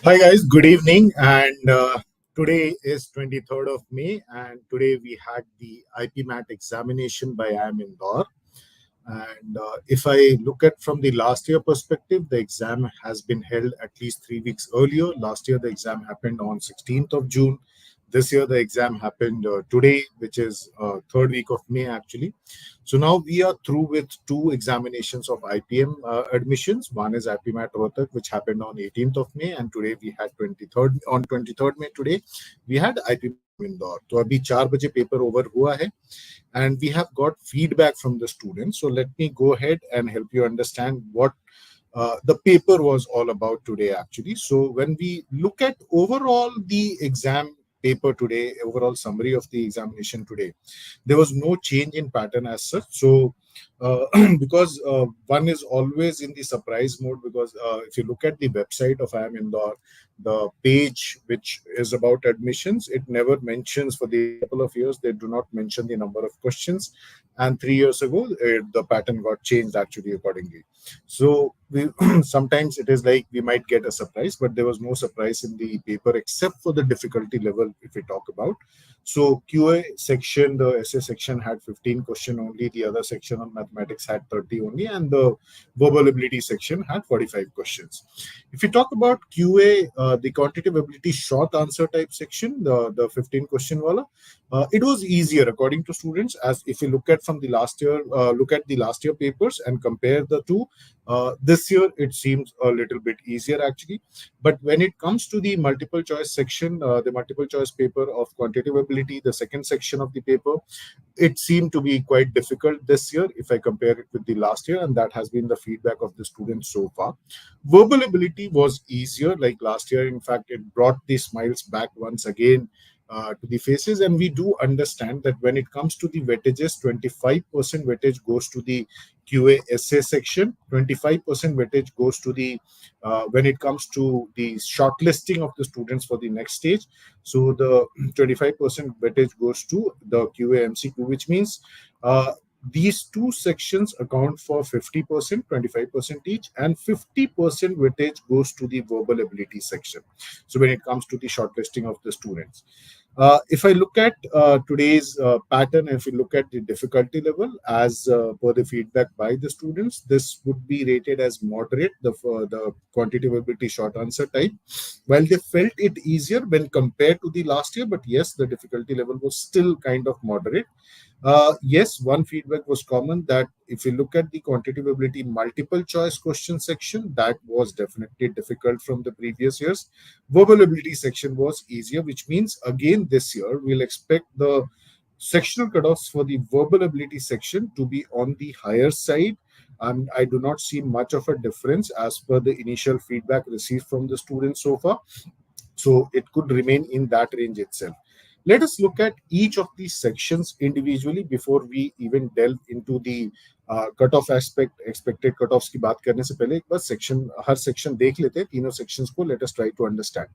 Hi guys, good evening. And today is 23rd of May, and today we had the IPMAT examination by IIM Indore. And if I look at from the last year perspective, the exam has been held at least 3 weeks earlier. Last year, the exam happened on 16th of June. This year, the exam happened today, which is third week of May actually. So now we are through with two examinations of IPM admissions. One is IPMAT Rohtak, which happened on 18th of May, and today we had 23rd on 23rd May. Today we had IPMAT Indore. तो अभी 4 बजे paper over हुआ है and we have got feedback from the students. So let me go ahead and help you understand what the paper was all about today actually. So when we look at overall the exam paper today, overall summary of the examination today, there was no change in pattern as such. So because one is always in the surprise mode, because if you look at the website of IIM Indore, the page which is about admissions, it never mentions, for the couple of years they do not mention the number of questions, and 3 years ago the pattern got changed actually accordingly. So we sometimes it is like we might get a surprise, but there was no surprise in the paper except for the difficulty level if we talk about. So QA section, the essay section had 15 question only, the other section on mathematics had 30 only, and the verbal ability section had 45 questions. If you talk about QA, the quantitative ability short answer type section, the 15 question wala, it was easier according to students. As if you look at from the last year, look at the last year papers and compare the two, this year it seems a little bit easier actually. But when it comes to the multiple choice section, the multiple choice paper of quantitative ability, the second section of the paper, it seemed to be quite difficult this year if I compare it with the last year, and that has been the feedback of the students so far. Verbal ability was easier like last year. In fact, it brought the smiles back once again to the faces, and we do understand that when it comes to the weightages, 25% weightage goes to the QA essay section, 25% weightage goes to the when it comes to the shortlisting of the students for the next stage. So the 25% weightage goes to the QA MCQ, which means these two sections account for 50%, 25% each, and 50% weightage goes to the verbal ability section. So when it comes to the shortlisting of the students. If I look at today's pattern, if you look at the difficulty level as per the feedback by the students, this would be rated as moderate, the quantitative ability short answer type, while they felt it easier when compared to the last year. But yes, the difficulty level was still kind of moderate. Yes, one feedback was common that if you look at the quantitative ability multiple choice question section, that was definitely difficult from the previous years. Verbal ability section was easier, which means again this year we'll expect the sectional cutoffs for the verbal ability section to be on the higher side. And I do not see much of a difference as per the initial feedback received from the students so far. So it could remain in that range itself. Let us look at each of these sections individually before we even delve into the cutoff aspect, expected cutoffs की बात करने से पहले एक बार section हर section देख लेते हैं, तीनों sections को. Let us try to understand.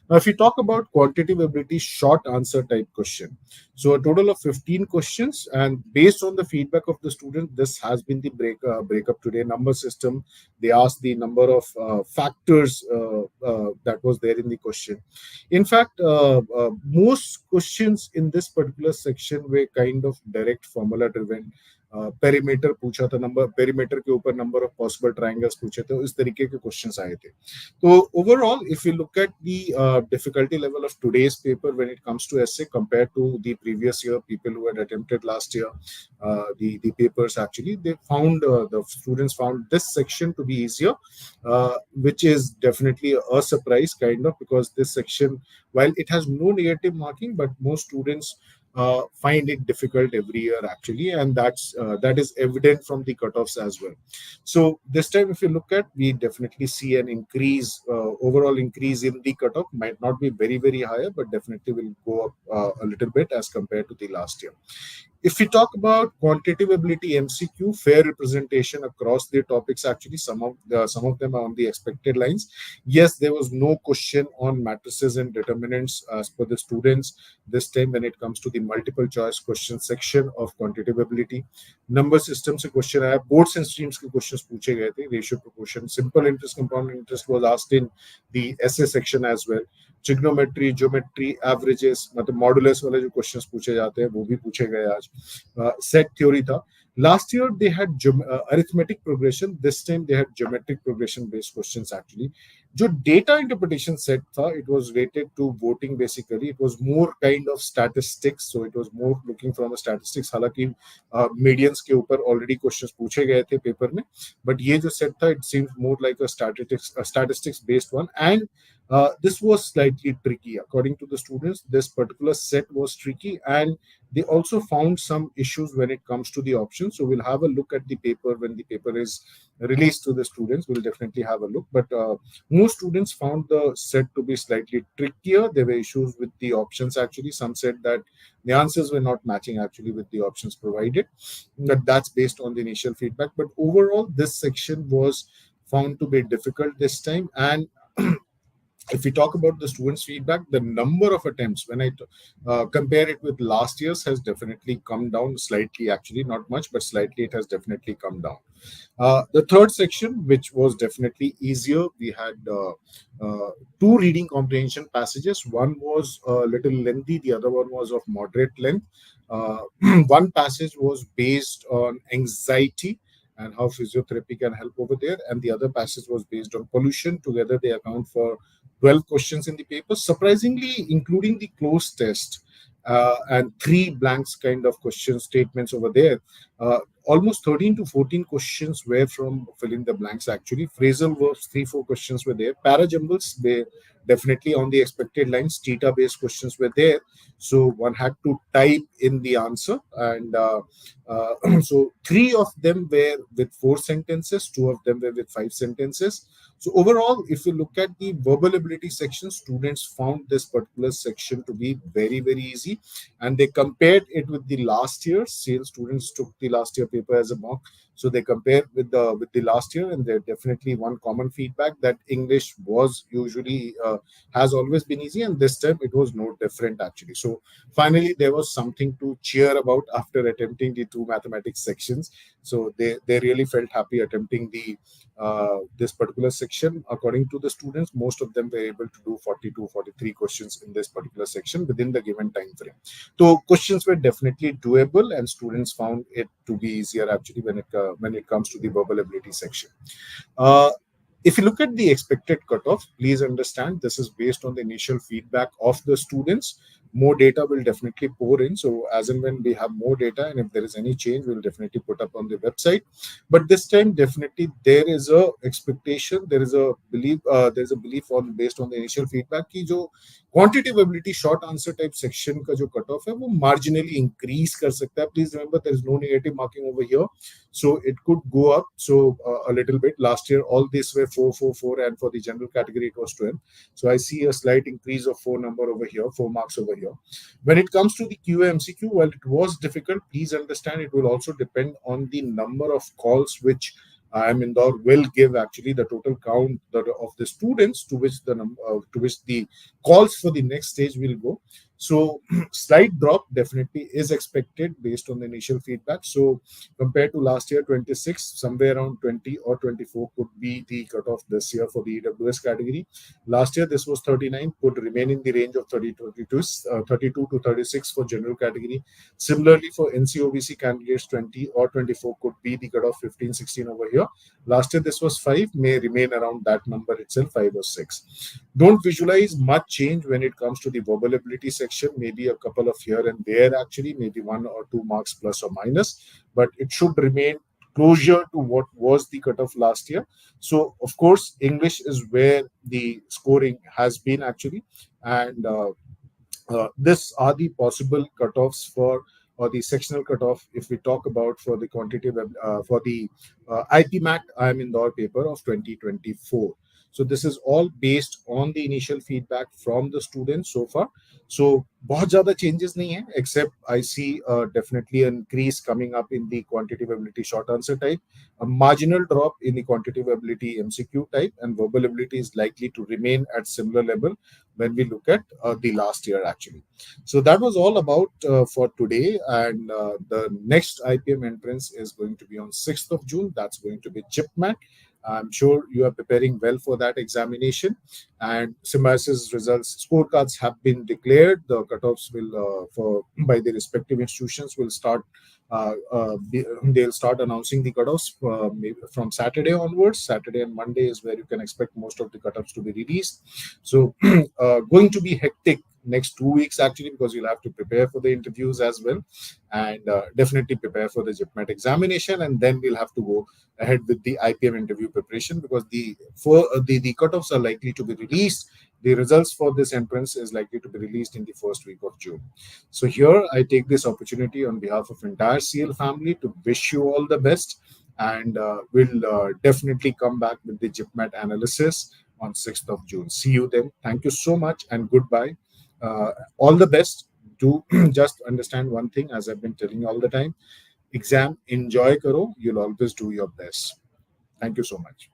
Now, if we talk about quantitative ability short answer type question, so a total of 15 questions, and based on the feedback of the student, this has been the breakup today. Number system, they asked the number of factors that was there in the question. In fact, most questions in this particular section were kind of direct formula driven. Perimeter पूछा था, number perimeter के ऊपर number of possible triangles पूछे थे, इस तरीके के questions आए थे. तो overall if you look at the difficulty level of today's paper when it comes to essay compared to the previous year, people who had attempted last year the papers, actually they found the students found this section to be easier, which is definitely a surprise kind of, because this section, while it has no negative marking, but most students find it difficult every year actually, and that is evident from the cutoffs as well. So this time if you look at, we definitely see an increase, overall increase in the cutoff. Might not be very higher, but definitely will go up a little bit as compared to the last year. If we talk about quantitative ability MCQ, fair representation across the topics, actually some of them are on the expected lines. Yes, there was no question on matrices and determinants as per the students this time when it comes to the multiple choice question section of quantitative ability. Number system से question आया, boards and streams के questions पूछे गए थे, ratio proportion, simple interest, compound interest was asked in the essay section as well, trigonometry, geometry, averages, मतलब modulus वाले जो questions पूछे जाते हैं वो भी पूछे गए आज. सेट थ्योरी था. Last year they had arithmetic progression. This time they had geometric progression based questions actually. जो data interpretation set था, it was related to voting basically. It was more kind of statistics, so it was more looking from a statistics. हालांकि medians के ऊपर already questions पूछे गए थे paper में, but ये जो set था, it seems more like a statistics based one, and this was slightly tricky according to the students. This particular set was tricky, and they also found some issues when it comes to the options. So we'll have a look at the paper when the paper is released to the students. We'll definitely have a look. But most students found the set to be slightly trickier. There were issues with the options actually. Some said that the answers were not matching actually with the options provided. But that's based on the initial feedback. But overall, this section was found to be difficult this time. And if we talk about the students' feedback, the number of attempts, when I compare it with last year's, has definitely come down slightly, actually, not much, but slightly, it has definitely come down. The third section, which was definitely easier, we had two reading comprehension passages. One was a little lengthy, the other one was of moderate length. One passage was based on anxiety and how physiotherapy can help over there, and the other passage was based on pollution. Together, they account for 12 questions in the paper, surprisingly, including the closed test and three blanks kind of question statements over there. Almost 13 to 14 questions were from fill in the blanks actually. Phrasal verbs, 3-4 questions were there. Parajumbles, they definitely on the expected lines. Theta based questions were there, so one had to type in the answer, and so 3 of them were with 4 sentences, 2 of them were with 5 sentences. So overall, if you look at the verbal ability section, students found this particular section to be very, very easy, and they compared it with the last year. Sales students took the last year paper as a mock, so they compared with the last year, and there definitely one common feedback that English was usually has always been easy, and this time it was no different actually. So finally, there was something to cheer about after attempting the 2 mathematics sections. So they really felt happy attempting the this particular section. According to the students, most of them were able to do 42, 43 questions in this particular section within the given time frame. So questions were definitely doable, and students found it to be easier actually when it comes to the verbal ability section. If you look at the expected cutoff, please understand this is based on the initial feedback of the students. More data will definitely pour in. So as and when we have more data, and if there is any change, we'll definitely put up on the website. But this time, definitely there is a expectation, there is a belief on based on the initial feedback कि जो quantitative ability short answer type section का जो cutoff है वो marginally increase कर सकता है. Please remember there is no negative marking over here, so it could go up a little bit. Last year all these were 4, 4, 4, and for the general category it was 12. So I see a slight increase of 4 number over here, 4 marks over here. When it comes to the QA MCQ, while it was difficult, please understand it will also depend on the number of calls which IIM Indore will give actually the total count of the students to which the calls for the next stage will go. So slight drop definitely is expected based on the initial feedback. So compared to last year, 26, somewhere around 20 or 24 could be the cutoff this year for the EWS category. Last year, this was 39, could remain in the range of 32 to 36 for general category. Similarly, for NCOBC candidates, 20 or 24 could be the cutoff, 15, 16 over here. Last year, this was 5, may remain around that number itself, 5 or 6. Don't visualize much change when it comes to the verbal ability section, maybe a couple of here and there actually, maybe 1 or 2 marks plus or minus, but it should remain closer to what was the cutoff last year. So of course, English is where the scoring has been actually, and this are the possible cutoffs for or the sectional cutoff if we talk about for the quantitative for the IPMAT IIM Indore paper of 2024. So this is all based on the initial feedback from the students so far. So बहुत ज़्यादा changes नहीं है, except I see definitely an increase coming up in the quantitative ability short answer type, a marginal drop in the quantitative ability MCQ type, and verbal ability is likely to remain at similar level when we look at the last year actually. So that was all about for today, and the next IPM entrance is going to be on 6th of June. That's going to be GIPMAT. I'm sure you are preparing well for that examination. And Symbiosis results scorecards have been declared. The cutoffs will, for by the respective institutions, will start. They'll start announcing the cutoffs maybe from Saturday onwards. Saturday and Monday is where you can expect most of the cutoffs to be released. So, going to be hectic next 2 weeks actually, because you'll have to prepare for the interviews as well, and definitely prepare for the GIPMAT examination, and then we'll have to go ahead with the IPM interview preparation, because the cutoffs are likely to be released. The results for this entrance is likely to be released in the first week of June. So here I take this opportunity on behalf of entire CL family to wish you all the best, and we'll definitely come back with the GIPMAT analysis on 6th of June. See you then. Thank you so much and goodbye. All the best. Do just understand one thing, as I've been telling you all the time: exam enjoy karo, you'll always do your best. Thank you so much.